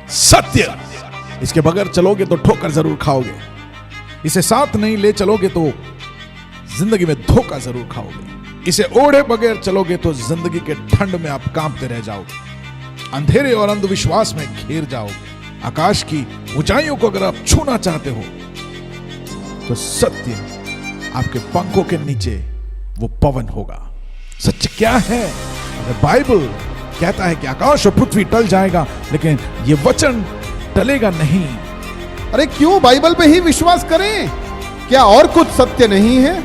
सत्य, इसके बगैर चलोगे तो ठोकर जरूर खाओगे। इसे साथ नहीं ले चलोगे तो जिंदगी में धोखा जरूर खाओगे। इसे ओढ़े बगैर चलोगे तो जिंदगी के ठंड में आप कांपते रह जाओगे, अंधेरे और अंधविश्वास में घिर जाओगे। आकाश की ऊंचाइयों को अगर आप छूना चाहते हो तो सत्य आपके पंखों के नीचे वो पवन होगा। सत्य क्या है? अगर बाइबल कहता है कि आकाश और पृथ्वी टल जाएगा लेकिन ये वचन टलेगा नहीं। अरे क्यों बाइबल पे ही विश्वास करें? क्या और कुछ सत्य नहीं है?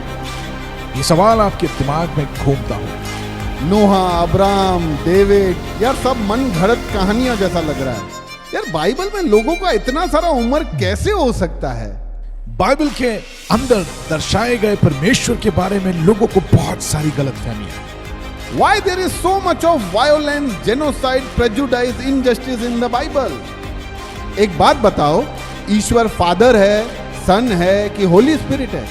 ये सवाल आपके दिमाग में घूमता हो। नोहा, अब्राहम, डेविड, यार सब मन घड़त कहानियां जैसा लग रहा है। यार बाइबल में लोगों का इतना सारा उम्र कैसे हो सकता है? बाइबल के अंदर दर्शाए गए परमेश्वर के बारे में लोगों को बहुत सारी गलतफहमियां। Why there is so much of violence, genocide, prejudice, injustice in the Bible? एक बात बताओ, ईश्वर फादर है, सन है कि होली स्पिरिट है?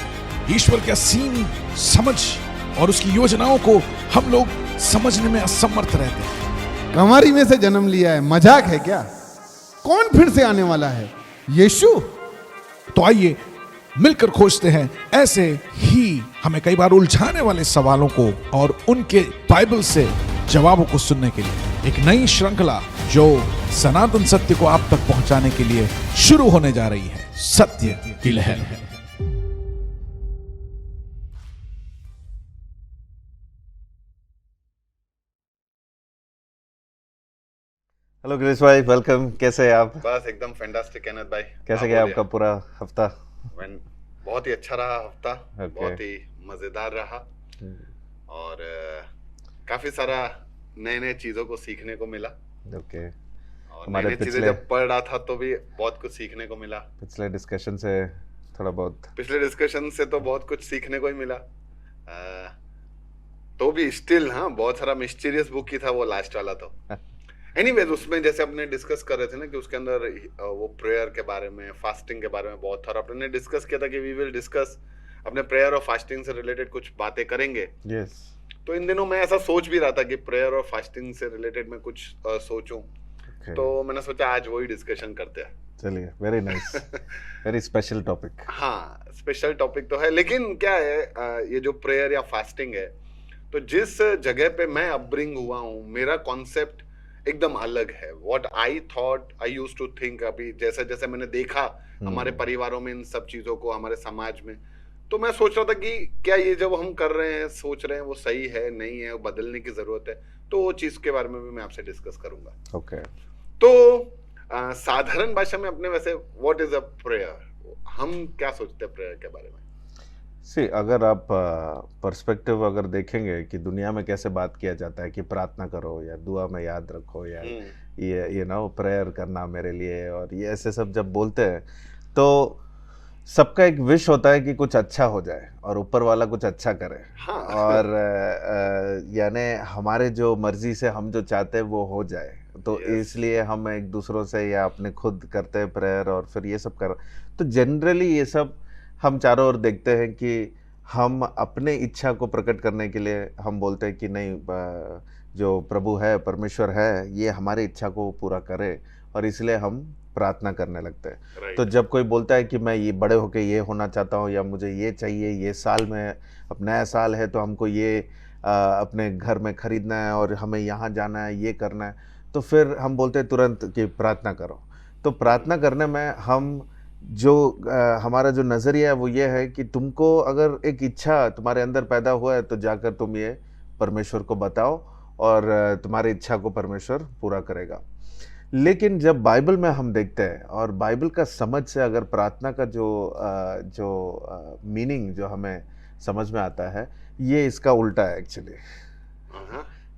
ईश्वर का सीन समझ और उसकी योजनाओं को हम लोग समझने में असमर्थ रहते हैं। कमारी में से जन्म लिया है, मजाक है क्या? कौन फिर से आने वाला है? यीशु? तो आइए मिलकर खोजते हैं ऐसे ही हमें कई बार उलझाने वाले सवालों को और उनके बाइबल से जवाबों को सुनने के लिए एक नई श्रृंखला जो सनातन सत्य को आप तक पहुंचाने के लिए शुरू होने जा रही है, सत्य की लहर। हेलो गिरीश भाई, वेलकम। कैसे हैं आप? बस एकदम फैंटास्टिक एनत भाई। कैसे गया आपका पूरा हफ्ता? बहुत ही अच्छा रहा हफ्ता। Okay. बहुत ही मजेदार रहा और काफी सारा नए नए चीजों को सीखने को मिला। ओके। और हमारे नई नई चीजें जब पढ़ रहा था तो भी बहुत कुछ सीखने को मिला। पिछले डिस्कशन से थोड़ा बहुत पिछले डिस्कशन से तो बहुत कुछ सीखने को ही मिला। तो भी स्टिल हाँ बहुत सारा मिस्टीरियस बुक ही था वो लास्ट वाला तो। एनीवेज उसमें जैसे अपने डिस्कस कर रहे थे ना कि उसके अंदर वो प्रेयर के बारे में, फास्टिंग के बारे में बहुत था। अपने डिस्कस किया था कि वी विल डिस्कस अपने प्रेयर और फास्टिंग से रिलेटेड कुछ बातें करेंगे। यस। तो इन दिनों मैं ऐसा सोच भी रहा था कि प्रेयर और फास्टिंग से रिलेटेड मैं कुछ सोचूं। तो मैंने सोचा आज वही डिस्कशन करते हैं। चलिए, very nice, very special topic. हाँ, स्पेशल टॉपिक तो है, लेकिन क्या है ये जो प्रेयर या फास्टिंग है, तो जिस जगह पे मैं अपब्रिंग हुआ हूँ मेरा कॉन्सेप्ट एकदम अलग है। What I thought, I used to think. अभी जैसे जैसे मैंने देखा हमारे परिवारों में इन सब चीजों को, हमारे समाज में, तो मैं सोच रहा था कि क्या ये जब हम कर रहे हैं, सोच रहे हैं, वो सही है, नहीं है, बदलने की जरूरत है। तो वो चीज के बारे में भी मैं आपसे डिस्कस करूंगा। ओके। तो साधारण भाषा में अपने वैसे व्हाट इज अ प्रेयर, हम क्या सोचते हैं प्रेयर के बारे में? सी, अगर आप पर्सपेक्टिव अगर देखेंगे कि दुनिया में कैसे बात किया जाता है कि प्रार्थना करो या दुआ में याद रखो या ये प्रेयर करना मेरे लिए, और ये ऐसे सब जब बोलते हैं तो सबका एक विश होता है कि कुछ अच्छा हो जाए और ऊपर वाला कुछ अच्छा करे। हाँ। और यानी हमारे जो मर्जी से हम जो चाहते हैं वो हो जाए, तो इसलिए हम एक दूसरों से या अपने खुद करते हैं प्रेयर और फिर ये सब कर। तो जनरली ये सब हम चारों ओर देखते हैं कि हम अपने इच्छा को प्रकट करने के लिए हम बोलते हैं कि नहीं, जो प्रभु है, परमेश्वर है, ये हमारी इच्छा को पूरा करे, और इसलिए हम प्रार्थना करने लगते हैं। तो जब कोई बोलता है कि मैं ये बड़े होके ये होना चाहता हूँ या मुझे ये चाहिए, ये साल में, अब नया साल है तो हमको ये अपने घर में खरीदना है और हमें यहाँ जाना है, ये करना है, तो फिर हम बोलते हैं तुरंत कि प्रार्थना करो। तो प्रार्थना करने में हम जो हमारा जो नज़रिया है वो ये है कि तुमको अगर एक इच्छा तुम्हारे अंदर पैदा हुआ है तो जाकर तुम ये परमेश्वर को बताओ और तुम्हारी इच्छा को परमेश्वर पूरा करेगा। लेकिन जब बाइबल में हम देखते हैं और बाइबल का समझ से अगर प्रार्थना का जो मीनिंग जो हमें समझ में आता है, ये इसका उल्टा है एक्चुअली।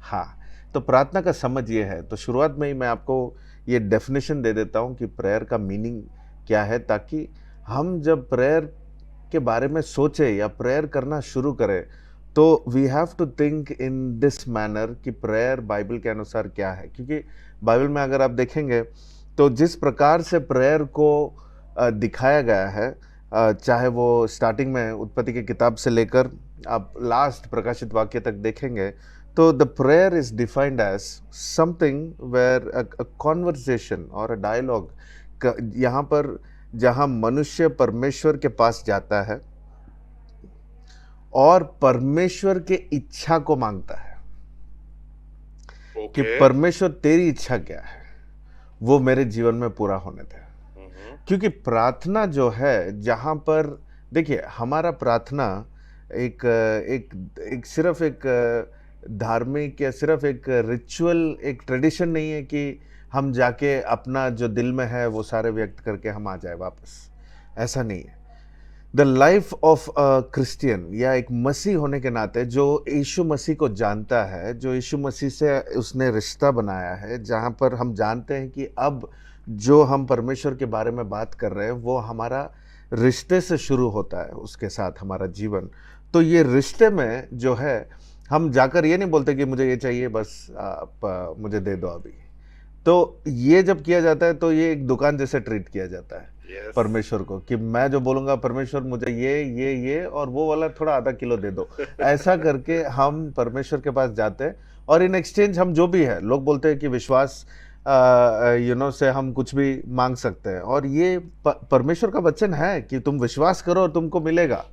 हाँ, तो प्रार्थना का समझ ये है। तो शुरुआत में ही मैं आपको ये डेफिनेशन दे देता हूँ कि प्रेयर का मीनिंग क्या है, ताकि हम जब प्रेयर के बारे में सोचें या प्रेयर करना शुरू करें तो we have to think in this manner कि प्रेयर बाइबल के अनुसार क्या है। क्योंकि बाइबल में अगर आप देखेंगे तो जिस प्रकार से प्रेयर को दिखाया गया है, चाहे वो स्टार्टिंग में उत्पत्ति की किताब से लेकर आप लास्ट प्रकाशित वाक्य तक देखेंगे, तो the prayer is defined as something where a conversation और अ डायलॉग, यहाँ पर जहाँ मनुष्य परमेश्वर के पास जाता है और परमेश्वर के इच्छा को मांगता है कि ओके। परमेश्वर तेरी इच्छा क्या है, वो मेरे जीवन में पूरा होने दे। क्योंकि प्रार्थना जो है, जहाँ पर देखिए हमारा प्रार्थना एक एक सिर्फ एक धार्मिक या सिर्फ एक रिचुअल, एक ट्रेडिशन नहीं है कि हम जाके अपना जो दिल में है वो सारे व्यक्त करके हम आ जाए वापस, ऐसा नहीं है। The life of a Christian या एक मसीह होने के नाते जो यीशु मसीह को जानता है, जो यीशु मसीह से उसने रिश्ता बनाया है, जहाँ पर हम जानते हैं कि अब जो हम परमेश्वर के बारे में बात कर रहे हैं वो हमारा रिश्ते से शुरू होता है उसके साथ हमारा जीवन। तो ये रिश्ते में जो है, हम जाकर ये नहीं बोलते कि मुझे ये चाहिए बस आप मुझे दे दो अभी। तो ये जब किया जाता है तो ये एक दुकान जैसे ट्रीट किया जाता है Yes. परमेश्वर को, कि मैं जो बोलूंगा परमेश्वर मुझे ये और वो वाला थोड़ा आधा किलो दे दो। ऐसा करके हम परमेश्वर के पास जाते हैं और इन एक्सचेंज हम जो भी है, लोग बोलते हैं कि विश्वास से हम कुछ भी मांग सकते हैं, और ये परमेश्वर का वचन है कि तुम विश्वास करो और तुमको मिलेगा।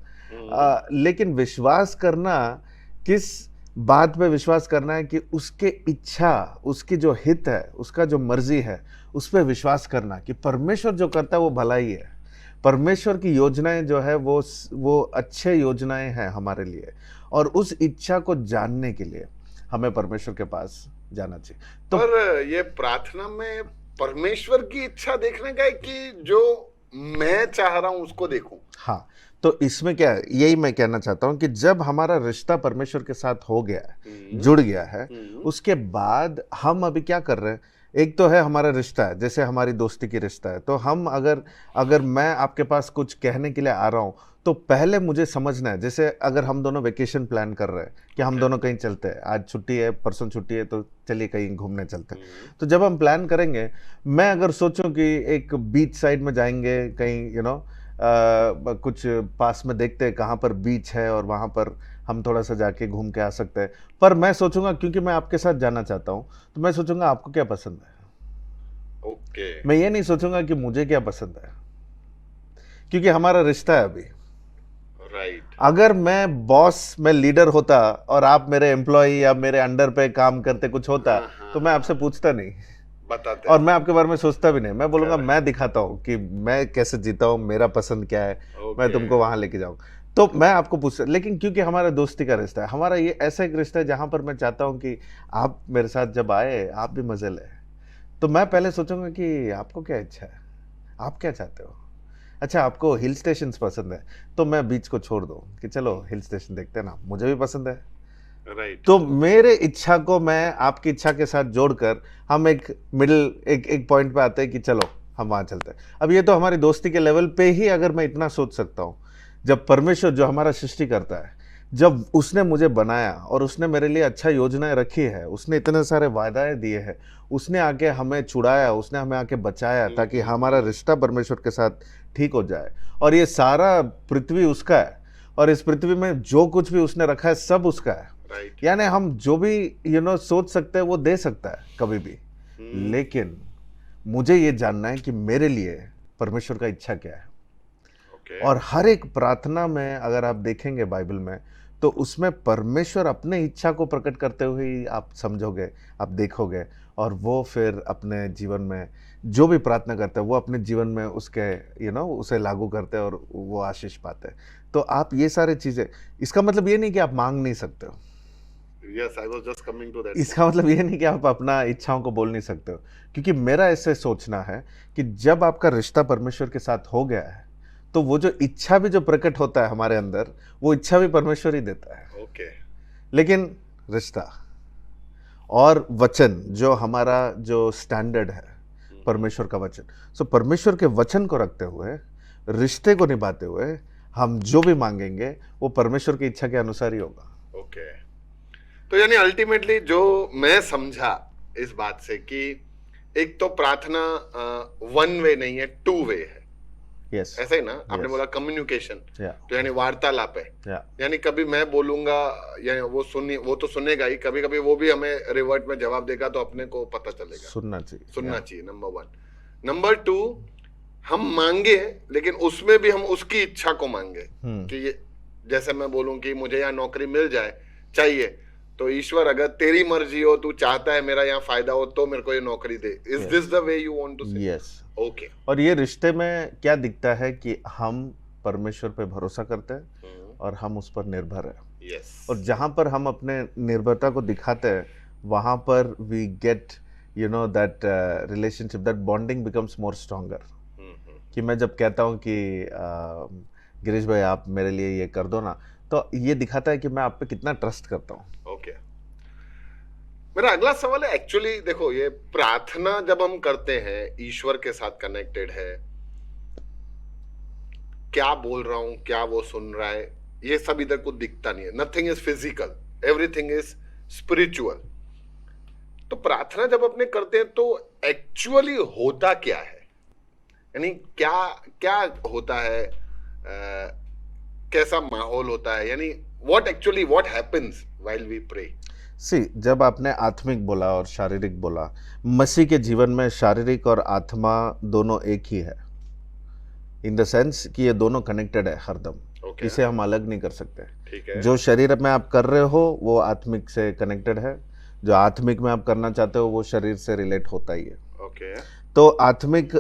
लेकिन विश्वास करना, किस बात पे विश्वास करना है कि उसके इच्छा, उसकी जो हित है, उसका जो मर्जी है, उस पर विश्वास करना कि परमेश्वर जो करता है वो भला ही है। परमेश्वर की योजनाएं जो है वो अच्छे योजनाएं हैं हमारे लिए, और उस इच्छा को जानने के लिए हमें परमेश्वर के पास जाना चाहिए। तो पर ये प्रार्थना में परमेश्वर की इच्छा देखने का है कि जो मैं चाह रहा हूं उसको देखूं? हाँ, तो इसमें क्या है, यही मैं कहना चाहता हूं कि जब हमारा रिश्ता परमेश्वर के साथ हो गया है, जुड़ गया है, उसके बाद हम अभी क्या कर रहे हैं, एक तो है हमारा रिश्ता है, जैसे हमारी दोस्ती की रिश्ता है। तो हम अगर मैं आपके पास कुछ कहने के लिए आ रहा हूं, तो पहले मुझे समझना है, जैसे अगर हम दोनों वेकेशन प्लान कर रहे हैं कि हम दोनों कहीं चलते हैं, आज छुट्टी है, परसों छुट्टी है, तो चलिए कहीं घूमने चलते हैं। तो जब हम प्लान करेंगे, मैं अगर सोचूं कि एक बीच साइड में जाएंगे कहीं, कुछ पास में देखते हैं कहाँ पर बीच है और वहाँ पर हम थोड़ा सा जाके घूम के आ सकते हैं, पर मैं सोचूंगा क्योंकि मैं आपके साथ जाना चाहता हूँ, तो मैं सोचूंगा आपको क्या पसंद है। ओके। मैं ये नहीं सोचूंगा कि मुझे क्या पसंद है, क्योंकि हमारा रिश्ता है अभी। राइट। अगर मैं बॉस, मैं लीडर होता और आप मेरे एम्प्लॉय या मेरे अंडर पे काम करते कुछ होता, तो मैं आपसे पूछता नहीं, बताते और मैं आपके बारे में सोचता भी नहीं। मैं बोलूंगा मैं दिखाता हूँ कि मैं कैसे जीता हूँ, मेरा पसंद क्या है, मैं तुमको वहां लेके जाऊँ। तो मैं आपको पूछता, लेकिन क्योंकि हमारा दोस्ती का रिश्ता है, हमारा ये ऐसा एक रिश्ता है जहां पर मैं चाहता हूं कि आप मेरे साथ जब आए आप भी मजे ले, तो मैं पहले सोचूंगा कि आपको क्या इच्छा है, आप क्या चाहते हो। अच्छा, आपको हिल स्टेशन पसंद है, तो मैं बीच को छोड़ दूं कि चलो हिल स्टेशन देखते हैं ना, मुझे भी पसंद है। राइट। तो मेरे इच्छा को मैं आपकी इच्छा के साथ जोड़कर हम एक मिडिल, एक पॉइंट पे आते हैं कि चलो हम वहां चलते हैं। अब ये तो हमारी दोस्ती के लेवल पे ही अगर मैं इतना सोच सकता हूँ, जब परमेश्वर जो हमारा सृष्टि करता है, जब उसने मुझे बनाया और उसने मेरे लिए अच्छा योजनाएं रखी है, उसने इतने सारे वायदाएं दिए हैं, उसने आके हमें छुड़ाया, उसने हमें आके बचाया ताकि हमारा रिश्ता परमेश्वर के साथ ठीक हो जाए। और ये सारा पृथ्वी उसका है, और इस पृथ्वी में जो कुछ भी उसने रखा है सब उसका है। राइट। यानी हम जो भी सोच सकते हैं वो दे सकता है कभी भी। लेकिन मुझे ये जानना है कि मेरे लिए परमेश्वर का इच्छा क्या है। और हर एक प्रार्थना में अगर आप देखेंगे बाइबल में, तो उसमें परमेश्वर अपने इच्छा को प्रकट करते हुए ही आप समझोगे, आप देखोगे, और वो फिर अपने जीवन में जो भी प्रार्थना करते हैं वो अपने जीवन में उसके उसे लागू करते हैं और वो आशीष पाते हैं। तो आप ये सारे चीज़ें, इसका मतलब ये नहीं कि आप मांग नहीं सकते हो। Yes, I was just coming to that. इसका मतलब ये नहीं कि आप अपना इच्छाओं को बोल नहीं सकते हो, क्योंकि मेरा ऐसे सोचना है कि जब आपका रिश्ता परमेश्वर के साथ हो गया है, तो वो जो इच्छा भी जो प्रकट होता है हमारे अंदर, वो इच्छा भी परमेश्वर ही देता है। ओके। लेकिन रिश्ता और वचन जो हमारा जो स्टैंडर्ड है, परमेश्वर का वचन, सो परमेश्वर के वचन को रखते हुए, रिश्ते को निभाते हुए, हम जो भी मांगेंगे वो परमेश्वर की इच्छा के अनुसार ही होगा। ओके। तो यानी अल्टीमेटली जो मैं समझा इस बात से कि एक तो प्रार्थना वन वे नहीं है, टू वे है। यस ऐसा ही ना, आपने Yes. बोला कम्युनिकेशन, या तो यानी वार्तालाप है, या यानी कभी मैं बोलूंगा या वो तो सुनेगा ही, कभी कभी वो भी हमें रिवर्ट में जवाब देगा, तो अपने को पता चलेगा, सुनना चाहिए सुनना चाहिए। नंबर 1। नंबर 2, हम मांगे लेकिन उसमें भी हम उसकी इच्छा को मांगे कि ये, जैसे मैं बोलूं कि मुझे यहाँ नौकरी मिल जाए चाहिए, तो ईश्वर अगर तेरी मर्जी हो, तू चाहता है मेरा यहाँ फायदा हो, तो मेरे को ये नौकरी दे। Is this the way you want to say? Yes okay. और ये रिश्ते में क्या दिखता है कि हम परमेश्वर पे भरोसा करते हैं और हम उस पर निर्भर है, यस। और जहां पर हम अपने निर्भरता को दिखाते हैं वहां पर we get you know that relationship, that bonding becomes more stronger. कि मैं जब कहता हूँ कि गिरीश भाई आप मेरे लिए ये कर दो ना, तो ये दिखाता है कि मैं आप पे कितना ट्रस्ट करता हूँ। ओके। मेरा अगला सवाल है, एक्चुअली देखो, ये प्रार्थना जब हम करते हैं, ईश्वर के साथ कनेक्टेड है, क्या बोल रहा हूं, क्या वो सुन रहा है, ये सब इधर को दिखता नहीं है। Nothing is physical, everything is spiritual. तो प्रार्थना जब अपने करते हैं तो एक्चुअली होता क्या है, यानी क्या क्या होता है, कैसा माहौल होता है, यानी what happens while we pray? See, जब आपने आत्मिक बोला और शारीरिक बोला, मसीह के जीवन में शारीरिक और आत्मा दोनों एक ही है, इन द सेंस कि ये दोनों कनेक्टेड है हरदम। Okay. इसे हम अलग नहीं कर सकते। ठीक है। जो शरीर में आप कर रहे हो वो आत्मिक से कनेक्टेड है, जो आत्मिक में आप करना चाहते हो वो शरीर से रिलेट होता ही है। ओके। तो आत्मिक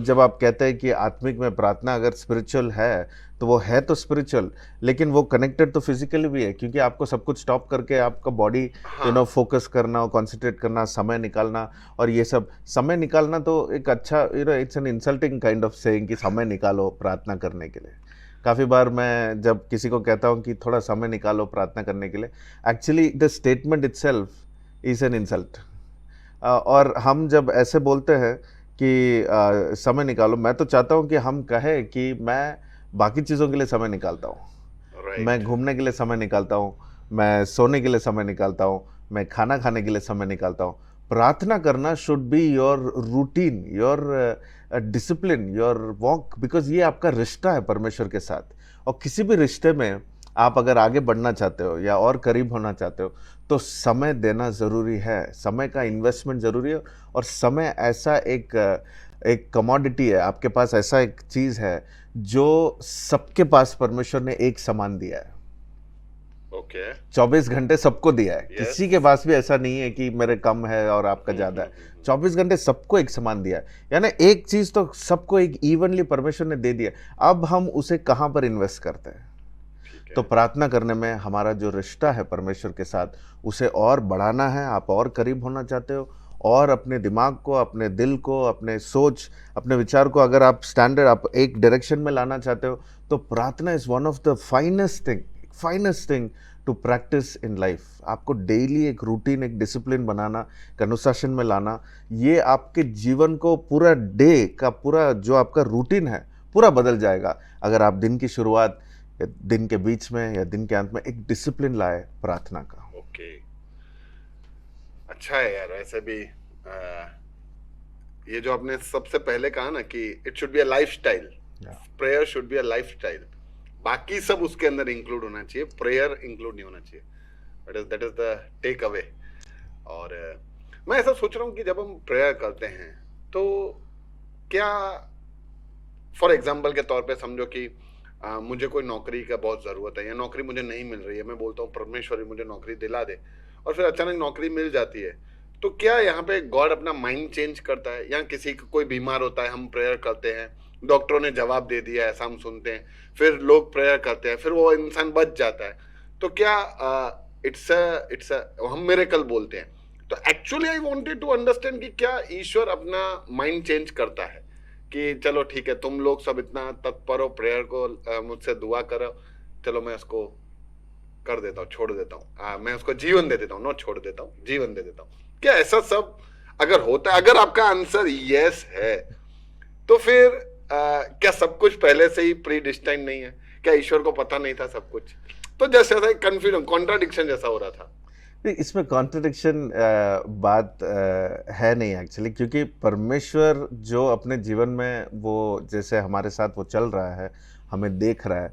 जब आप कहते हैं कि आत्मिक में प्रार्थना अगर स्पिरिचुअल है, तो वो है तो स्पिरिचुअल, लेकिन वो कनेक्टेड तो फिजिकली भी है, क्योंकि आपको सब कुछ स्टॉप करके आपका बॉडी फोकस करना, कॉन्सेंट्रेट करना, समय निकालना, और ये सब समय निकालना तो एक अच्छा it's an insulting kind of saying कि समय निकालो प्रार्थना करने के लिए। काफ़ी बार मैं जब किसी को कहता हूँ कि थोड़ा समय निकालो प्रार्थना करने के लिए, actually the statement itself is an insult. और हम जब ऐसे बोलते हैं कि समय निकालो, मैं तो चाहता हूँ कि हम कहें कि मैं बाकी चीज़ों के लिए समय निकालता हूँ, Right. मैं घूमने के लिए समय निकालता हूँ, मैं सोने के लिए समय निकालता हूँ, मैं खाना खाने के लिए समय निकालता हूँ। प्रार्थना करना should be your routine, your discipline, your walk, because ये आपका रिश्ता है परमेश्वर के साथ। और किसी भी रिश्ते में आप अगर आगे बढ़ना चाहते हो या और करीब होना चाहते हो तो समय देना ज़रूरी है, समय का इन्वेस्टमेंट ज़रूरी है। और समय ऐसा एक कमोडिटी है, आपके पास ऐसा एक चीज़ है जो सबके पास परमेश्वर ने एक समान दिया है। ओके। 24 घंटे सबको दिया है, Yes. किसी के पास भी ऐसा नहीं है कि मेरे कम है और आपका ज़्यादा है। 24 घंटे सबको एक समान दिया है, यानी एक चीज़ तो सबको एक इवनली परमेश्वर ने दे दिया। अब हम उसे कहाँ पर इन्वेस्ट करते हैं? तो प्रार्थना करने में हमारा जो रिश्ता है परमेश्वर के साथ, उसे और बढ़ाना है। आप और करीब होना चाहते हो, और अपने दिमाग को, अपने दिल को, अपने सोच, अपने विचार को अगर आप स्टैंडर्ड, आप एक डायरेक्शन में लाना चाहते हो, तो प्रार्थना is one of the finest thing to practice in life. आपको डेली एक रूटीन, एक डिसिप्लिन बनाना, एक अनुशासन में लाना, ये आपके जीवन को, पूरा डे का पूरा जो आपका रूटीन है पूरा बदल जाएगा अगर आप दिन की शुरुआत या दिन के बीच में या दिन के अंत में एक डिसिप्लिन लाए प्रार्थना का। ओके। अच्छा है यार, ऐसे भी ये जो आपने सबसे पहले कहा ना कि it should be a lifestyle, prayer should be a lifestyle, बाकी सब उसके अंदर इंक्लूड होना चाहिए, प्रेयर इंक्लूड नहीं होना चाहिए। That is the take away. और मैं ऐसा सोच रहा हूँ कि जब हम प्रेयर करते हैं तो क्या, फॉर एग्जाम्पल के तौर पे समझो कि मुझे कोई नौकरी का बहुत ज़रूरत है या नौकरी मुझे नहीं मिल रही है, मैं बोलता हूँ परमेश्वर मुझे नौकरी दिला दे, और फिर अचानक नौकरी मिल जाती है, तो क्या यहाँ पे गॉड अपना माइंड चेंज करता है? या किसी को कोई बीमार होता है, हम प्रेयर करते हैं, डॉक्टरों ने जवाब दे दिया, ऐसा हम सुनते हैं, फिर लोग प्रेयर करते हैं, फिर वो इंसान बच जाता है, तो क्या इट्स हम मिरेकल बोलते हैं? तो actually I wanted to understand कि क्या ईश्वर अपना माइंड चेंज करता है कि चलो ठीक है, तुम लोग सब इतना तत्पर हो प्रेयर को, मुझसे दुआ करो, चलो मैं उसको कर देता हूँ, छोड़ देता हूँ, मैं उसको जीवन दे देता हूँ, नॉट छोड़ देता हूँ, जीवन दे देता हूँ। क्या ऐसा सब अगर होता है, अगर आपका आंसर यस है, तो फिर क्या सब कुछ पहले से ही प्री डिस्टाइन नहीं है? क्या ईश्वर को पता नहीं था सब कुछ? तो जैसे ऐसा कंफ्यूजन, कॉन्ट्राडिक्शन जैसा हो रहा था। इसमें कॉन्ट्रडिक्शन बात है नहीं एक्चुअली, क्योंकि परमेश्वर जो अपने जीवन में वो जैसे हमारे साथ वो चल रहा है, हमें देख रहा है,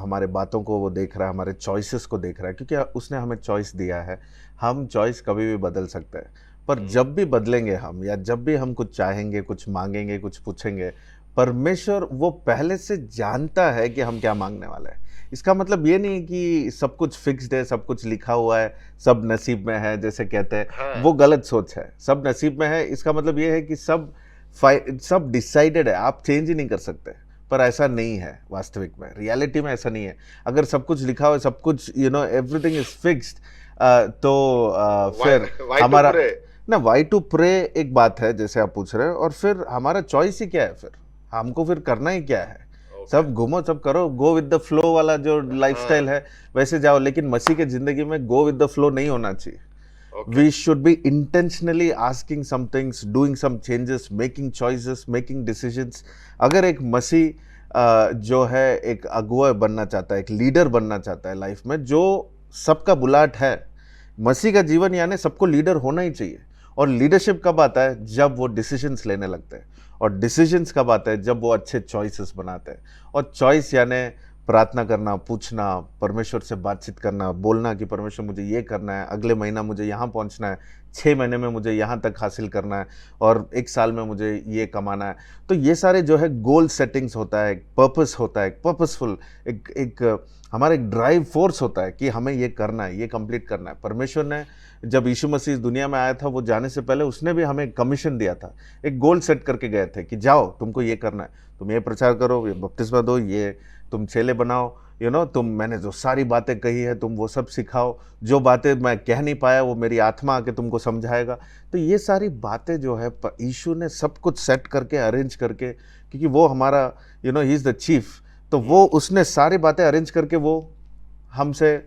हमारे बातों को वो देख रहा है, हमारे चॉइसेस को देख रहा है, क्योंकि उसने हमें चॉइस दिया है। हम चॉइस कभी भी बदल सकते हैं, पर जब भी बदलेंगे हम, या जब भी हम कुछ चाहेंगे, कुछ मांगेंगे, कुछ पूछेंगे, परमेश्वर वो पहले से जानता है कि हम क्या मांगने वाले हैं। इसका मतलब ये नहीं कि सब कुछ फिक्स्ड है, सब कुछ लिखा हुआ है, सब नसीब में है जैसे कहते हैं। हाँ। वो गलत सोच है। सब नसीब में है, इसका मतलब ये है कि सब डिसाइडेड है, आप चेंज ही नहीं कर सकते। पर ऐसा नहीं है वास्तविक में, रियलिटी में ऐसा नहीं है। अगर सब कुछ लिखा हुआ है, सब कुछ एवरीथिंग इज फिक्स्ड, तो फिर why to हमारा pray? ना वाई टू प्रे एक बात है जैसे आप पूछ रहे हो, और फिर हमारा चॉइस ही क्या है, फिर हमको फिर करना ही क्या है। सब घूमो, सब करो, गो विद द फ्लो वाला जो लाइफस्टाइल है वैसे जाओ, लेकिन मसीह के जिंदगी में गो विद द फ्लो नहीं होना चाहिए। We should be intentionally asking some things, doing some changes, making choices, making decisions. अगर एक मसीह जो है एक अगुआ बनना चाहता है, एक लीडर बनना चाहता है लाइफ में, जो सबका बुलाहट है, मसीह का जीवन यानी सबको लीडर होना ही चाहिए। और लीडरशिप कब आता है? जब वो डिसीजंस लेने लगते हैं। और डिसीजंस कब आता है? जब वो अच्छे चॉइसेस बनाते हैं। और चॉइस यानी प्रार्थना करना, पूछना, परमेश्वर से बातचीत करना, बोलना कि परमेश्वर मुझे ये करना है, अगले महीना मुझे यहाँ पहुँचना है, 6 महीने में मुझे यहाँ तक हासिल करना है, और 1 साल में मुझे ये कमाना है। तो ये सारे जो है गोल सेटिंग्स होता है, एक पर्पस होता है, एक पर्पसफुल एक हमारा एक ड्राइव फोर्स होता है कि हमें ये करना है, ये कंप्लीट करना है। परमेश्वर ने जब यीशु मसीह इस दुनिया में आया था, वो जाने से पहले उसने भी हमें कमीशन दिया था, एक गोल सेट करके गए थे कि जाओ, तुमको ये करना है, तुम ये प्रचार करो, ये बपतिस्मा दो, ये तुम चेले बनाओ, तुम मैंने जो सारी बातें कही है तुम वो सब सिखाओ, जो बातें मैं कह नहीं पाया वो मेरी आत्मा आके तुमको समझाएगा। तो ये सारी बातें जो है यीशु ने सब कुछ सेट करके, अरेंज करके, क्योंकि वो हमारा ही इज़ द चीफ, तो वो उसने सारी बातें अरेंज करके वो हमसे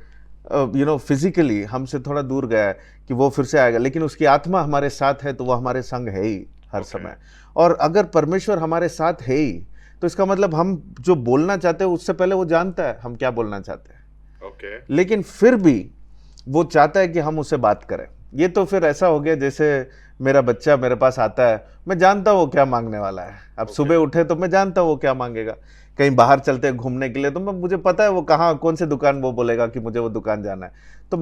फिजिकली हमसे थोड़ा दूर गया है कि वो फिर से आएगा, लेकिन उसकी आत्मा हमारे साथ है, तो वो हमारे संग है ही हर समय। और अगर परमेश्वर हमारे साथ है ही, तो इसका मतलब हम जो बोलना चाहते हैं उससे पहले वो जानता है हम क्या बोलना चाहते हैं। लेकिन फिर भी वो चाहता है कि हम उससे बात करें। ये तो फिर ऐसा हो गया जैसे मेरा बच्चा मेरे पास आता है, मैं जानता हूँ वो क्या मांगने वाला है। अब सुबह उठे तो मैं जानता हूँ वो क्या मांगेगा। कहीं बाहर चलते हैं घूमने के लिए, तो मुझे पता है वो कहाँ, कौन सी दुकान वो बोलेगा कि मुझे वो दुकान जाना है, तो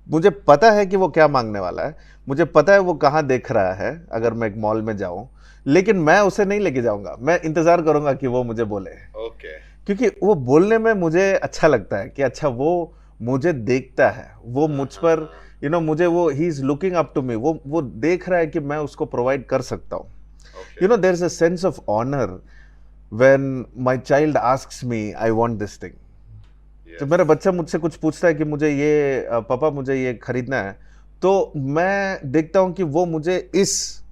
मुझे पता है कि वो क्या मांगने वाला है, मुझे पता है वो कहाँ देख रहा है अगर मैं एक मॉल में जाऊं, लेकिन मैं उसे नहीं लेके जाऊंगा, मैं इंतजार करूंगा कि वो मुझे बोले। क्योंकि वो बोलने में मुझे अच्छा लगता है कि अच्छा वो मुझे देखता है, वो मुझ पर मुझे वो ही is looking up to me, वो देख रहा है कि मैं उसको प्रोवाइड कर सकता हूँ। There is a sense of honour when my child asks me I want this thing। तो मेरा बच्चा मुझसे कुछ पूछता है कि मुझे ये पापा मुझे ये खरीदना है, तो मैं देखता हूँ कि वो मुझे इस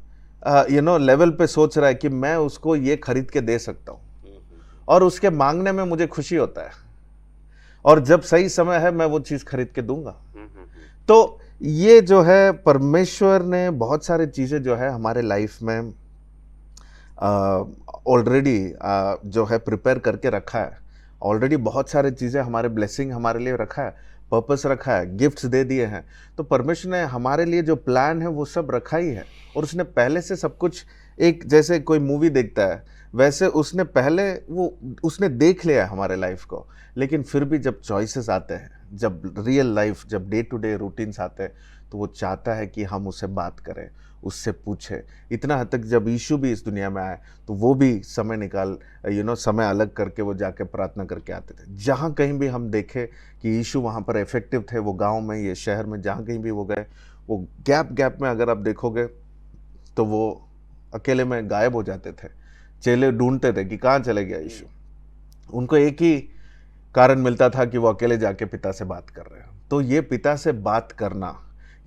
लेवल पे सोच रहा है कि मैं उसको ये खरीद के दे सकता हूँ, और उसके मांगने में मुझे खुशी होता है, और जब सही समय है मैं वो चीज़ खरीद के दूंगा। तो ये जो है परमेश्वर ने बहुत सारी चीज़ें जो है हमारे लाइफ में ऑलरेडी जो है प्रिपेयर करके रखा है। ऑलरेडी बहुत सारे चीज़ें हमारे ब्लेसिंग हमारे लिए रखा है, पर्पस रखा है, गिफ्ट्स दे दिए हैं। तो परमेश्वर ने हमारे लिए जो प्लान है वो सब रखा ही है, और उसने पहले से सब कुछ, एक जैसे कोई मूवी देखता है वैसे उसने पहले उसने देख लिया हमारे लाइफ को। लेकिन फिर भी जब चॉइसेस आते हैं, जब रियल लाइफ, जब डे टू डे रूटीन्स आते हैं, तो वो चाहता है कि हम उससे बात करें, उससे पूछे। इतना हद तक जब यीशु भी इस दुनिया में आए तो वो भी समय निकाल समय अलग करके वो जाके प्रार्थना करके आते थे। जहाँ कहीं भी हम देखे कि यीशु वहाँ पर इफेक्टिव थे, वो गांव में, ये शहर में, जहाँ कहीं भी वो गए, वो गैप में अगर आप देखोगे तो वो अकेले में गायब हो जाते थे। चेले ढूंढते थे कि कहाँ चले गया यीशु। उनको एक ही कारण मिलता था कि वो अकेले जाके पिता से बात कर रहे हैं। तो ये पिता से बात करना,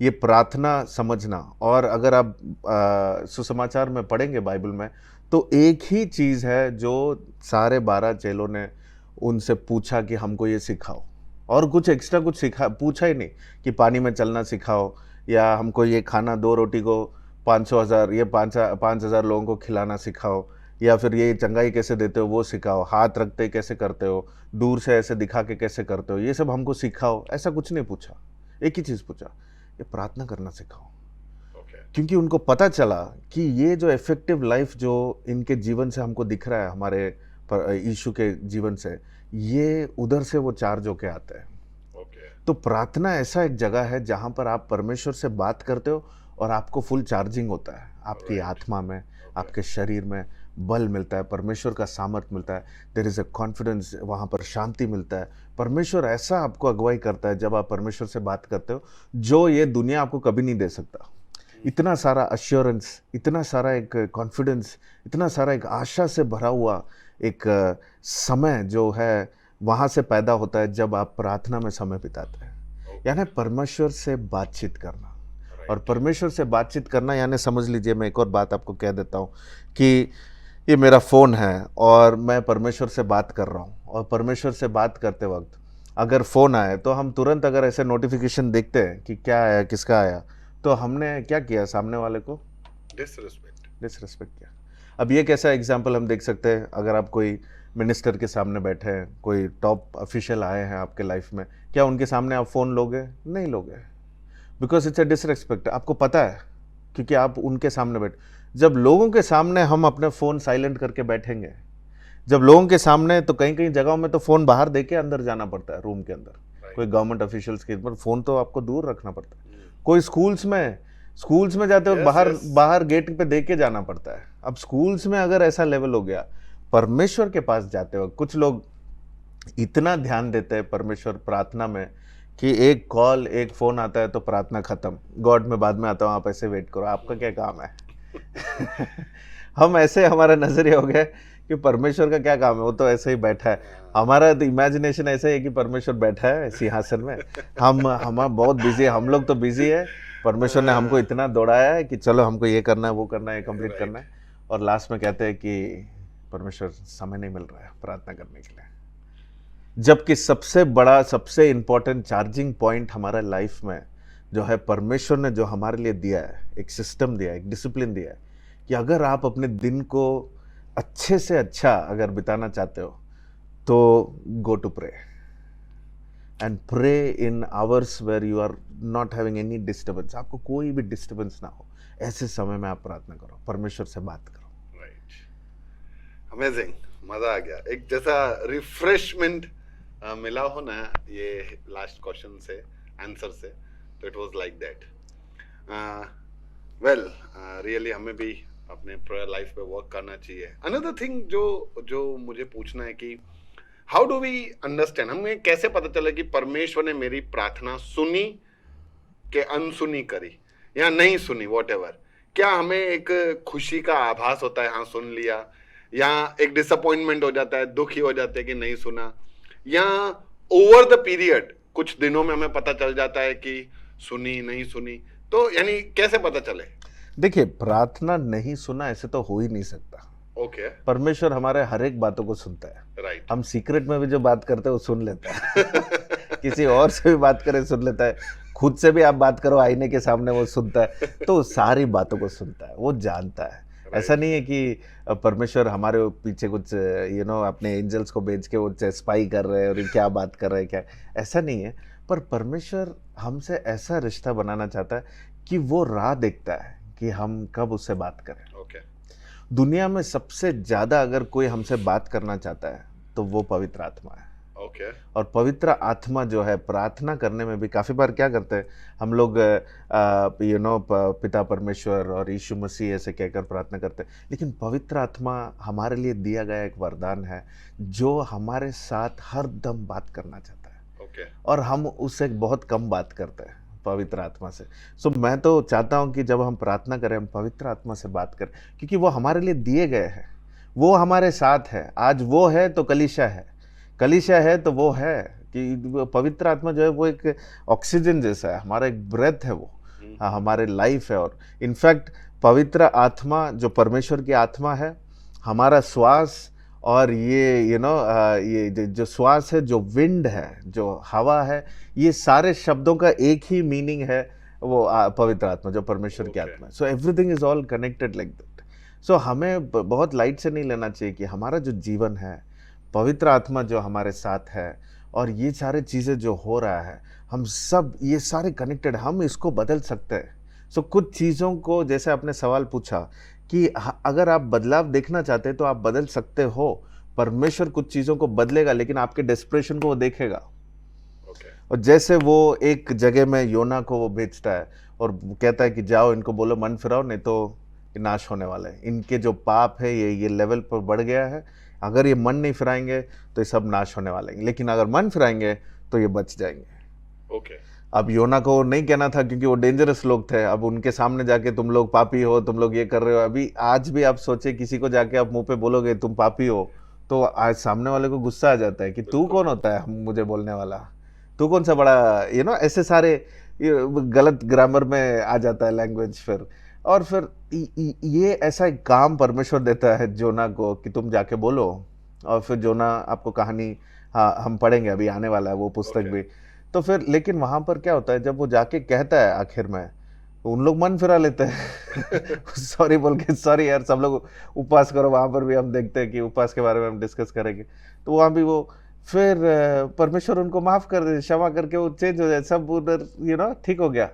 ये प्रार्थना समझना, और अगर आप सुसमाचार में पढ़ेंगे बाइबल में, तो एक ही चीज़ है जो सारे 12 चेलों ने उनसे पूछा कि हमको ये सिखाओ, और कुछ एक्स्ट्रा कुछ पूछा ही नहीं कि पानी में चलना सिखाओ, या हमको ये खाना 2 रोटी को 5,000 लोगों को खिलाना सिखाओ, या फिर ये चंगाई कैसे देते हो वो सिखाओ, हाथ रखते कैसे करते हो, दूर से ऐसे दिखा के कैसे करते हो, ये सब हमको सिखाओ। ऐसा कुछ नहीं पूछा। एक ही चीज़ पूछा, ये प्रार्थना करना सिखाओ। ओके क्योंकि उनको पता चला कि ये जो इफेक्टिव लाइफ जो इनके जीवन से हमको दिख रहा है, हमारे यीशु के जीवन से, ये उधर से वो चार्ज होके आता है। ओके तो प्रार्थना ऐसा एक जगह है जहाँ पर आप परमेश्वर से बात करते हो और आपको फुल चार्जिंग होता है, आपकी आत्मा में, आपके शरीर में बल मिलता है, परमेश्वर का सामर्थ्य मिलता है, देयर इज़ अ कॉन्फिडेंस, वहाँ पर शांति मिलता है। परमेश्वर ऐसा आपको अगुवाई करता है जब आप परमेश्वर से बात करते हो, जो ये दुनिया आपको कभी नहीं दे सकता। इतना सारा अश्योरेंस, इतना सारा एक कॉन्फिडेंस, इतना सारा एक आशा से भरा हुआ एक समय जो है वहाँ से पैदा होता है जब आप प्रार्थना में समय बिताते हैं। यानी परमेश्वर से बातचीत करना, और परमेश्वर से बातचीत करना यानी समझ लीजिए, मैं एक और बात आपको कह देता हूँ कि ये मेरा फ़ोन है और मैं परमेश्वर से बात कर रहा हूँ, और परमेश्वर से बात करते वक्त अगर फ़ोन आए तो हम तुरंत अगर ऐसे नोटिफिकेशन देखते हैं कि क्या आया, किसका आया, तो हमने क्या किया, सामने वाले को डिसरिस्पेक्ट किया। अब ये कैसा एग्जाम्पल हम देख सकते हैं, अगर आप कोई मिनिस्टर के सामने बैठे हैं, कोई टॉप ऑफिशियल आए हैं आपके लाइफ में, क्या उनके सामने आप फ़ोन लोगे? नहीं लोगे, बिकॉज इट्स अ डिसरिस्पेक्ट। आपको पता है, क्योंकि आप उनके सामने बैठे। जब लोगों के सामने हम अपने फ़ोन साइलेंट करके बैठेंगे, जब लोगों के सामने, तो कहीं कहीं जगहों में तो फ़ोन बाहर दे के अंदर जाना पड़ता है, रूम के अंदर। कोई गवर्नमेंट ऑफिशियल्स के ऊपर फ़ोन तो आपको दूर रखना पड़ता है। कोई स्कूल्स में जाते वक्त बाहर गेट पे दे के जाना पड़ता है। अब स्कूल्स में अगर ऐसा लेवल हो गया, परमेश्वर के पास जाते वक्त कुछ लोग इतना ध्यान देते हैं परमेश्वर प्रार्थना में कि एक कॉल, एक फ़ोन आता है तो प्रार्थना ख़त्म, गॉड में बाद में आता हूँ, आप ऐसे वेट करो, आपका क्या काम है। हम ऐसे, हमारा नज़रिया हो गया कि परमेश्वर का क्या काम है, वो तो ऐसे ही बैठा है। हमारा तो इमेजिनेशन ऐसे है कि परमेश्वर बैठा है सिंहासन में, हम बहुत बिजी है, हम लोग तो बिजी है, परमेश्वर ने हमको इतना दौड़ाया है कि चलो हमको ये करना है, वो करना है, कंप्लीट करना है, और लास्ट में कहते हैं कि परमेश्वर समय नहीं मिल रहा है प्रार्थना करने के लिए। जबकि सबसे बड़ा, सबसे इम्पोर्टेंट चार्जिंग पॉइंट हमारा लाइफ में जो है, परमेश्वर ने जो हमारे लिए दिया है, एक सिस्टम दिया है, एक डिसिप्लिन दिया है कि अगर आप अपने दिन को अच्छे से अच्छा अगर बिताना चाहते हो तो go to pray and pray in hours where you are not having any disturbance. आपको कोई भी डिस्टर्बेंस ना हो, ऐसे समय में आप प्रार्थना करो, परमेश्वर से बात करो। राइट, अमेजिंग, मजा आ गया। एक जैसा रिफ्रेशमेंट मिला हो ना ये लास्ट क्वेश्चन से, आंसर से, तो it was like that. Well, really हमें भी अपने प्रेयर लाइफ पे वर्क करना चाहिए। अनदर थिंग जो मुझे पूछना है कि हाउ डू वी अंडरस्टैंड, हमें कैसे पता चला कि परमेश्वर ने मेरी प्रार्थना सुनी के अनसुनी करी या नहीं सुनी, व्हाटएवर। क्या हमें एक खुशी का आभास होता है, हाँ सुन लिया, या एक डिसअपॉइंटमेंट हो जाता है, दुखी हो जाते हैं कि नहीं सुना, या ओवर द पीरियड कुछ दिनों में हमें पता चल जाता है कि सुनी नहीं सुनी? तो यानी कैसे पता चले? देखिए, प्रार्थना नहीं सुना ऐसे तो हो ही नहीं सकता। ओके, परमेश्वर हमारे हर एक बातों को सुनता है। राइट, हम सीक्रेट में भी जो बात करते हैं वो सुन लेता है। किसी और से भी बात करें सुन लेता है, खुद से भी आप बात करो आईने के सामने वो सुनता है, तो सारी बातों को सुनता है, वो जानता है। ऐसा नहीं है कि परमेश्वर हमारे पीछे कुछ अपने एंजल्स को भेज के वो स्पाई कर रहे हैं और क्या बात कर रहे हैं, क्या, ऐसा नहीं है। पर परमेश्वर हमसे ऐसा रिश्ता बनाना चाहता है कि वो राह देखता है कि हम कब उससे बात करें। ओके, दुनिया में सबसे ज़्यादा अगर कोई हमसे बात करना चाहता है तो वो पवित्र आत्मा है। ओके, और पवित्र आत्मा जो है, प्रार्थना करने में भी काफ़ी बार क्या करते हैं हम लोग, पिता परमेश्वर और यीशु मसीह ऐसे कहकर प्रार्थना करते हैं, लेकिन पवित्र आत्मा हमारे लिए दिया गया एक वरदान है जो हमारे साथ हर दम बात करना चाहता है। ओके, और हम उससे बहुत कम बात करते हैं पवित्र आत्मा से। सो मैं तो चाहता हूं कि जब हम प्रार्थना करें, हम पवित्र आत्मा से बात करें, क्योंकि वो हमारे लिए दिए गए हैं, वो हमारे साथ है। आज वो है तो कलीसिया है, कलीसिया है तो वो है कि पवित्र आत्मा जो है वो एक ऑक्सीजन जैसा है, हमारा एक ब्रेथ है वो, हमारे लाइफ है। और इनफैक्ट पवित्र आत्मा जो परमेश्वर की आत्मा है, हमारा श्वास, और ये ये जो श्वास है, जो विंड है, जो हवा है, ये सारे शब्दों का एक ही मीनिंग है, वो पवित्र आत्मा जो परमेश्वर की आत्मा है। So everything is all connected like that. So हमें बहुत लाइट से नहीं लेना चाहिए कि हमारा जो जीवन है, पवित्र आत्मा जो हमारे साथ है, और ये सारे चीज़ें जो हो रहा है, हम सब ये सारे कनेक्टेड, हम इसको बदल सकते हैं। सो कुछ चीज़ों को, जैसे आपने सवाल पूछा कि अगर आप बदलाव देखना चाहते हैं तो आप बदल सकते हो। परमेश्वर कुछ चीज़ों को बदलेगा, लेकिन आपके डेस्परेशन को वो देखेगा। ओके और जैसे वो एक जगह में योना को वो भेजता है और कहता है कि जाओ इनको बोलो मन फिराओ, नहीं तो ये नाश होने वाला है, इनके जो पाप है ये लेवल पर बढ़ गया है, अगर ये मन नहीं फिराएंगे तो ये सब नाश होने वाले हैं, लेकिन अगर मन फिराएंगे तो ये बच जाएंगे। ओके अब योना को नहीं कहना था क्योंकि वो डेंजरस लोग थे। अब उनके सामने जाके तुम लोग पापी हो, तुम लोग ये कर रहे हो, अभी आज भी आप सोचे किसी को जाके आप मुंह पे बोलोगे तुम पापी हो, तो आज सामने वाले को गुस्सा आ जाता है कि तू कौन होता है मुझे बोलने वाला, तू कौन सा बड़ा ऐसे सारे गलत ग्रामर में आ जाता है लैंग्वेज। और फिर ये ऐसा एक काम परमेश्वर देता है जोना को कि तुम जाके बोलो। और फिर जोना आपको कहानी, हाँ हम पढ़ेंगे, अभी आने वाला है वो पुस्तक भी। तो फिर लेकिन वहाँ पर क्या होता है, जब वो जाके कहता है आखिर में, उन लोग मन फिरा लेते हैं सॉरी बोल के, सॉरी यार सब लोग उपवास करो। वहाँ पर भी हम देखते हैं कि उपवास के बारे में हम डिस्कस करेंगे, तो वहाँ भी वो फिर परमेश्वर उनको माफ कर दे, क्षमा करके वो चेंज हो जाए, सब उधर ठीक हो गया।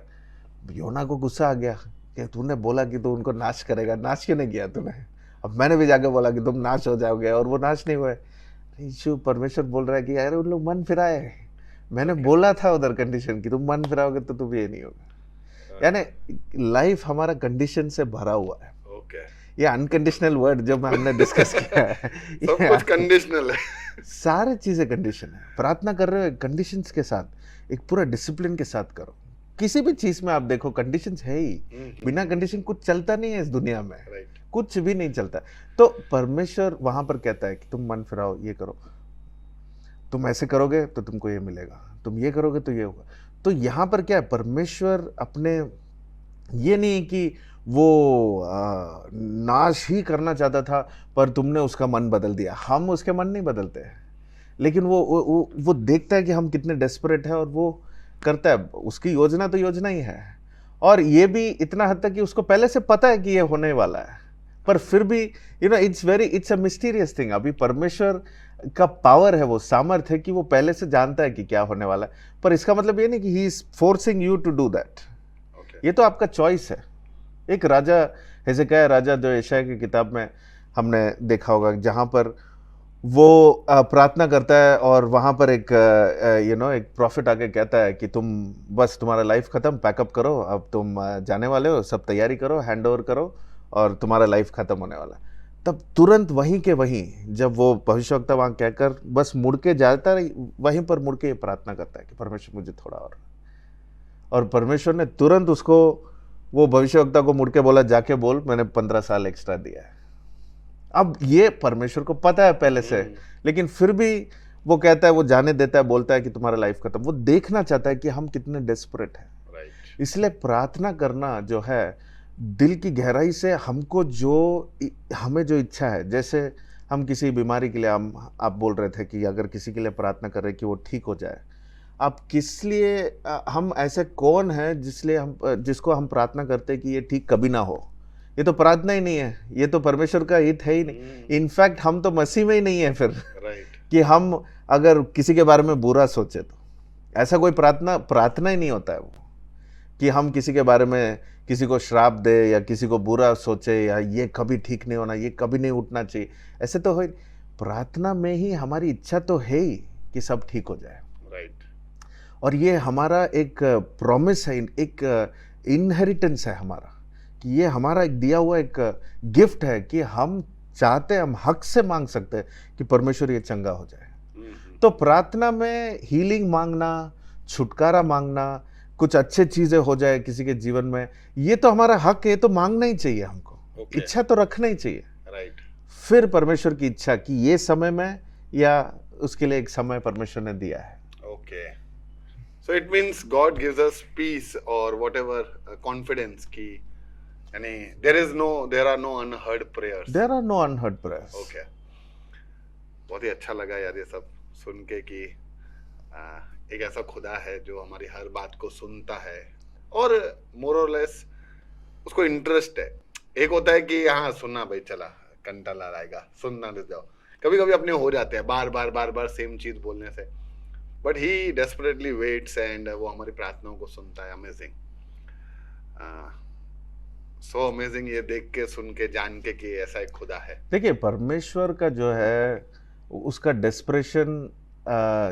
योना को गुस्सा आ गया कि तूने बोला कि तू उनको नाश करेगा, नाश क्यों नहीं किया तूने? अब मैंने भी जाके बोला कि तुम नाश हो जाओगे और वो नाश नहीं हुए। यीशु परमेश्वर बोल रहा है कि यार उन लोग मन फिराए, मैंने बोला था उधर कंडीशन कि तुम मन फिराओगे तो तुम ये नहीं होगा। यानी लाइफ हमारा कंडीशन से भरा हुआ है। ओके ये अनकंडीशनल वर्ड जो हमने डिस्कस किया है सब कुछ कंडीशनल है। सारी चीजें कंडीशन है। प्रार्थना कर रहे हो कंडीशंस के साथ, एक पूरा डिसिप्लिन के साथ करो। किसी भी चीज में आप देखो कंडीशंस है ही, बिना कंडीशन कुछ चलता नहीं है इस दुनिया में, राइट कुछ भी नहीं चलता। तो परमेश्वर वहां पर कहता है कि तुम मन फिराओ, ये करो, तुम ऐसे करोगे तो तुमको ये मिलेगा, तुम ये करोगे तो ये होगा। तो यहाँ पर क्या है, परमेश्वर अपने, ये नहीं कि वो नाश ही करना चाहता था पर तुमने उसका मन बदल दिया। हम उसके मन नहीं बदलते हैं, लेकिन वो देखता है कि हम कितने डेस्परेट हैं और वो करता है। उसकी योजना तो योजना ही है, और ये भी इतना हद तक कि उसको पहले से पता है कि ये होने वाला है, पर फिर भी इट्स अ मिस्टीरियस थिंग। अभी परमेश्वर का पावर है, वो सामर्थ है कि वो पहले से जानता है कि क्या होने वाला है, पर इसका मतलब ये नहीं कि he is forcing you to do that. ये तो आपका चॉइस है। एक राजा हिजकिय्याह राजा जो यशायाह की किताब में हमने देखा होगा, जहां पर वो प्रार्थना करता है और वहां पर एक एक प्रॉफिट आके कहता है कि तुम बस तुम्हारा लाइफ खत्म, पैकअप करो, अब तुम जाने वाले हो, सब तैयारी करो, हैंड ओवर करो और तुम्हारा लाइफ खत्म होने वाला। तब तुरंत वहीं के वहीं जब वो भविष्यवक्ता वहां कहकर बस मुड़ के जाता है, वहीं पर मुड़ के प्रार्थना करता है कि परमेश्वर मुझे थोड़ा और परमेश्वर ने तुरंत उसको, वो भविष्यवक्ता को मुड़ के बोला जाके बोल मैंने 15 साल एक्स्ट्रा दिया है। अब ये परमेश्वर को पता है पहले से, लेकिन फिर भी वो कहता है, वो जाने देता है, बोलता है कि तुम्हारा लाइफ खत्म। वो देखना चाहता है कि हम कितने डेस्परेट हैं। राइट इसलिए प्रार्थना करना जो है दिल की गहराई से, हमको हमें जो इच्छा है, जैसे हम किसी बीमारी के लिए आप बोल रहे थे कि अगर किसी के लिए प्रार्थना कर रहे कि वो ठीक हो जाए, आप किस लिए, हम ऐसे कौन है जिसको हम प्रार्थना करते हैं कि ये ठीक कभी ना हो? ये तो प्रार्थना ही नहीं है, ये तो परमेश्वर का हित है ही नहीं। इनफैक्ट हम तो मसीह में ही नहीं है फिर राइट कि हम अगर किसी के बारे में बुरा सोचे, तो ऐसा कोई प्रार्थना ही नहीं होता है वो, कि हम किसी के बारे में किसी को श्राप दे या किसी को बुरा सोचे या ये कभी ठीक नहीं होना, ये कभी नहीं उठना चाहिए, ऐसे तो हो। प्रार्थना में ही हमारी इच्छा तो है ही कि सब ठीक हो जाए। राइट और ये हमारा एक प्रॉमिस है, एक इनहेरिटेंस है हमारा, कि ये हमारा एक दिया हुआ एक गिफ्ट है कि हम चाहते हैं, हम हक से मांग सकते हैं कि परमेश्वर ये चंगा हो जाए। तो प्रार्थना में हीलिंग मांगना, छुटकारा मांगना, कुछ अच्छे चीजें हो जाए किसी के जीवन में, ये तो हमारा हक है, ये तो मांगना ही चाहिए हमको। इच्छा तो रखना ही चाहिए। राइट फिर परमेश्वर की इच्छा कि ये समय में, या उसके लिए एक समय परमेश्वर ने दिया है। Okay. So it means God gives us peace or whatever confidence कि यानी there are no unheard prayers. There are no unheard prayers. Okay. बहुत ही अच्छा लगा यार ये सब सुन के कि एक ऐसा खुदा है जो हमारी हर बात को सुनता है और मोर और लेस उसको इंटरेस्ट है। एक होता है कि हाँ सुनना भाई, चला कंटाला आएगा, सुनना दे जाओ। कभी कभी अपने हो जाते हैं बार बार सेम चीज बोलने से, but he desperately waits and वो हमारी प्रार्थनाओं को सुनता है. अमेजिंग, सो अमेजिंग ये देख के, सुन के, जान के कि ऐसा एक खुदा है. देखिए परमेश्वर का जो है उसका डेस्परेशन,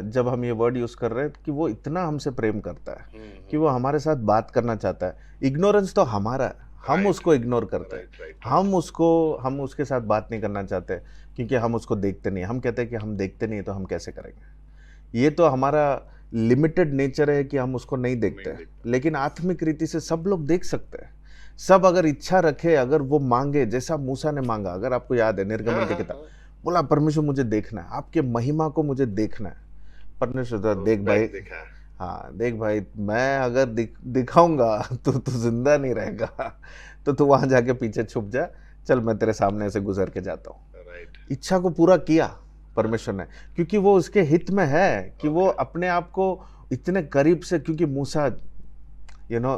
जब हम ये वर्ड यूज कर रहे हैं कि वो इतना हमसे प्रेम करता है कि वो हमारे साथ बात करना चाहता है. इग्नोरेंस तो हमारा है, हम Right. उसको इग्नोर करते हैं. राइट. हम उसके साथ बात नहीं करना चाहते क्योंकि हम उसको देखते नहीं. हम कहते हैं कि हम देखते नहीं तो हम कैसे करेंगे. ये तो हमारा लिमिटेड नेचर है कि हम उसको नहीं देखते. नहीं देखते. लेकिन आत्मिक रीति से सब लोग देख सकते हैं. सब अगर इच्छा रखे, अगर वो मांगे, जैसा मूसा ने मांगा, अगर आपको याद है निर्गमन की किताब, बोला परमेश्वर मुझे देखना है, आपके महिमा को मुझे देखना है. परमेश्वर तो देख भाई, देखा है. हाँ देख भाई, मैं अगर दिखाऊंगा तो तू जिंदा नहीं रहेगा, तो तू वहां जाके पीछे छुप जा, चल मैं तेरे सामने से गुजर के जाता हूँ. राइट. इच्छा को पूरा किया परमेश्वर ने, क्योंकि वो उसके हित में है कि वो अपने आप को इतने करीब से, क्योंकि मूसा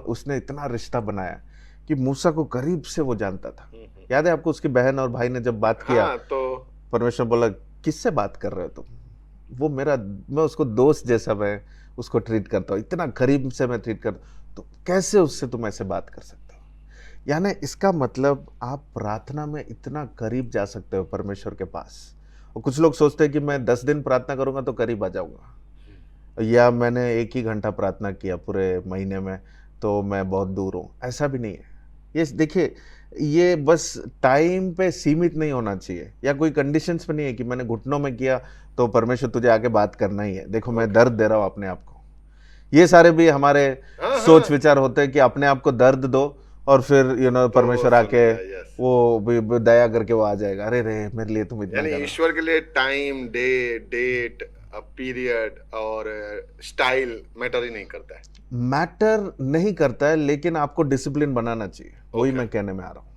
उसने इतना रिश्ता बनाया कि मूसा को करीब से वो जानता था. याद है आपको उसकी बहन और भाई ने जब बात किया, हाँ, तो परमेश्वर बोला किससे बात कर रहे हो तुम, वो मैं उसको दोस्त जैसा मैं उसको ट्रीट करता हूँ, इतना करीब से मैं ट्रीट करता हूँ, तो कैसे उससे तुम ऐसे बात कर सकते हो. यानी इसका मतलब आप प्रार्थना में इतना करीब जा सकते हो परमेश्वर के पास. और कुछ लोग सोचते हैं कि मैं 10 दिन प्रार्थना करूंगा तो करीब आ जाऊंगा, या मैंने 1 ही घंटा प्रार्थना किया पूरे महीने में तो मैं बहुत दूर हूँ. ऐसा भी नहीं है. ये देखिए, ये बस टाइम पे सीमित नहीं होना चाहिए, या कोई कंडीशंस पे नहीं है कि मैंने घुटनों में किया तो परमेश्वर तुझे आके बात करना ही है. देखो मैं दर्द दे रहा हूँ अपने आप को. ये सारे भी हमारे सोच विचार होते हैं कि अपने आप को दर्द दो और फिर परमेश्वर आके वो भी दया करके वो आ जाएगा. अरे रे मेरे लिए तुम इतना यानी कर रहे हो. ईश्वर के लिए टाइम, डे, डेट, पीरियड और स्टाइल मैटर ही नहीं करता है. मैटर नहीं करता है, लेकिन आपको डिसिप्लिन बनाना चाहिए. वही मैं कहने में आ रहा हूँ.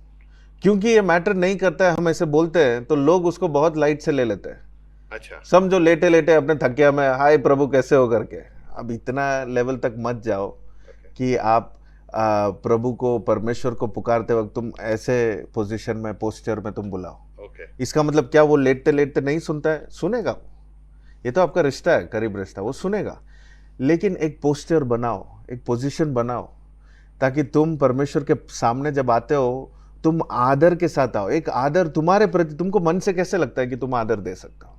क्योंकि ये मैटर नहीं करता है, हम ऐसे बोलते हैं तो लोग उसको बहुत लाइट से ले लेते हैं. अच्छा. समझो लेटे लेटे अपने थकिया में हाय प्रभु कैसे हो करके. अब इतना लेवल तक मत जाओ कि आप प्रभु को, परमेश्वर को पुकारते वक्त तुम ऐसे पोजीशन में, पोस्चर में तुम बुलाओ. इसका मतलब क्या वो लेटते लेटते नहीं सुनता है? सुनेगा. ये तो आपका रिश्ता है, करीब रिश्ता, वो सुनेगा. लेकिन एक पोस्चर बनाओ, एक पोजीशन बनाओ, ताकि तुम परमेश्वर के सामने जब आते हो तुम आदर के साथ आओ. एक आदर तुम्हारे प्रति, तुमको मन से कैसे लगता है कि तुम आदर दे सकते हो.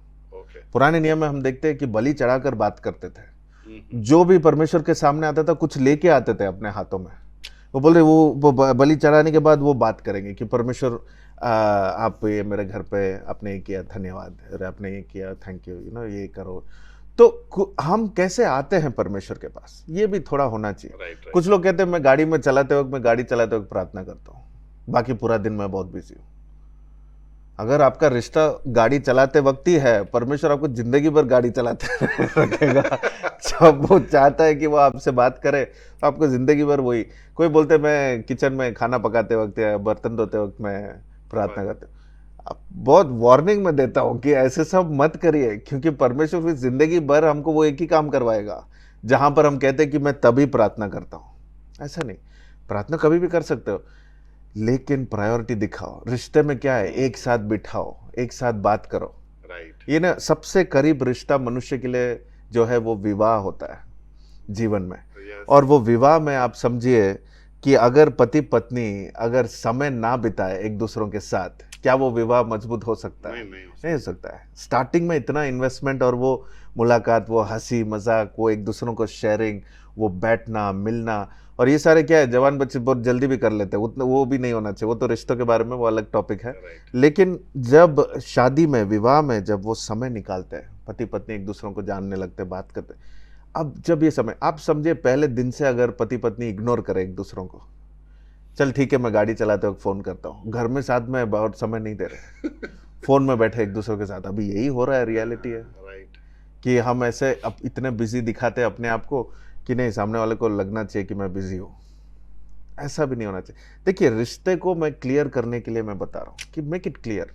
पुराने नियम में हम देखते हैं कि बलि चढ़ाकर बात करते थे. जो भी परमेश्वर के सामने आता था कुछ लेके आते थे अपने हाथों में. वो बोल रहे वो बलि चढ़ाने के बाद वो बात करेंगे कि परमेश्वर आप ये मेरे घर पे आपने ये किया, धन्यवाद. अरे आपने ये किया, थैंक यू, ये करो. तो हम कैसे आते हैं परमेश्वर के पास, ये भी थोड़ा होना चाहिए. कुछ लोग कहते हैं मैं गाड़ी चलाते वक्त प्रार्थना करता हूँ, बाकी पूरा दिन मैं बहुत बिजी हूँ. अगर आपका रिश्ता गाड़ी चलाते वक्त ही है, परमेश्वर आपको जिंदगी भर गाड़ी चलाते रखेगा. जब वो चाहता है कि वो आपसे बात करे, आपको जिंदगी भर वही. कोई बोलते मैं किचन में खाना पकाते वक्त या बर्तन धोते वक्त मैं प्रार्थना करता हूँ. बहुत वार्निंग में देता हूँ कि ऐसे सब मत करिए, क्योंकि परमेश्वर फिर जिंदगी भर हमको वो एक ही काम करवाएगा जहां पर हम कहते हैं कि मैं तभी प्रार्थना करता हूँ. ऐसा नहीं. प्रार्थना कभी भी कर सकते हो, लेकिन प्रायोरिटी दिखाओ. रिश्ते में क्या है, एक साथ बिठाओ, एक साथ बात करो. राइट. ये ना सबसे करीब रिश्ता मनुष्य के लिए जो है वो विवाह होता है जीवन में. और वो विवाह में आप समझिए कि अगर पति पत्नी अगर समय ना बिताए एक दूसरों के साथ, क्या वो विवाह मजबूत हो सकता है? नहीं हो सकता है. स्टार्टिंग में इतना इन्वेस्टमेंट और वो मुलाकात, वो हंसी मजाक, वो एक दूसरों को शेयरिंग, वो बैठना मिलना, और ये सारे क्या है जवान बच्चे बहुत जल्दी भी कर लेते हैं. उतना वो भी नहीं होना चाहिए. वो तो रिश्तों के बारे में वो अलग टॉपिक है. लेकिन जब शादी में, विवाह में जब वो समय निकालते हैं, पति पत्नी एक दूसरों को जानने लगते हैं, बात करते हैं. अब जब ये समय, आप समझिए पहले दिन से अगर पति पत्नी इग्नोर करे एक दूसरों को, चल ठीक है मैं गाड़ी चलाते वक्त फोन करता हूँ, घर में साथ में बहुत समय नहीं दे रहे, फोन में बैठे एक दूसरे के साथ. अभी यही हो रहा है, रियलिटी है. कि हम ऐसे अब इतने बिजी दिखाते हैं अपने आप को कि नहीं, सामने वाले को लगना चाहिए कि मैं बिजी हूँ. ऐसा भी नहीं होना चाहिए. देखिए रिश्ते को मैं क्लियर करने के लिए मैं बता रहा हूँ कि make it clear.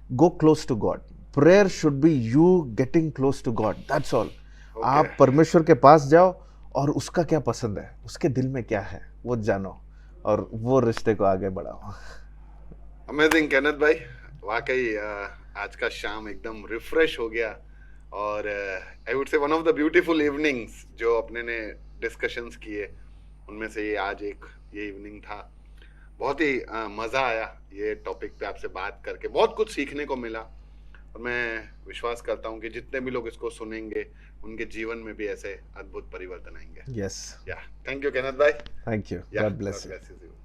Go close to God. Prayer should be you getting close to God, that's all. आप परमेश्वर के पास जाओ और उसका क्या पसंद है, उसके दिल में क्या है वो जानो, और वो रिश्ते को आगे बढ़ाओ. अमेजिंग केनेथ भाई, वाकई आज का शाम एकदम रिफ्रेश हो गया. और I would say one of the beautiful evenings जो अपने ने डिस्कशंस किए, उनमें से ये आज एक ये इवनिंग था। बहुत ही मज़ा आया ये टॉपिक पे आपसे बात करके, बहुत कुछ सीखने को मिला, और मैं विश्वास करता हूँ कि जितने भी लोग इसको सुनेंगे उनके जीवन में भी ऐसे अद्भुत परिवर्तन आएंगे। यस, या थैंक यू केनथ भाई। Thank you, Yeah, God bless God you. bless you.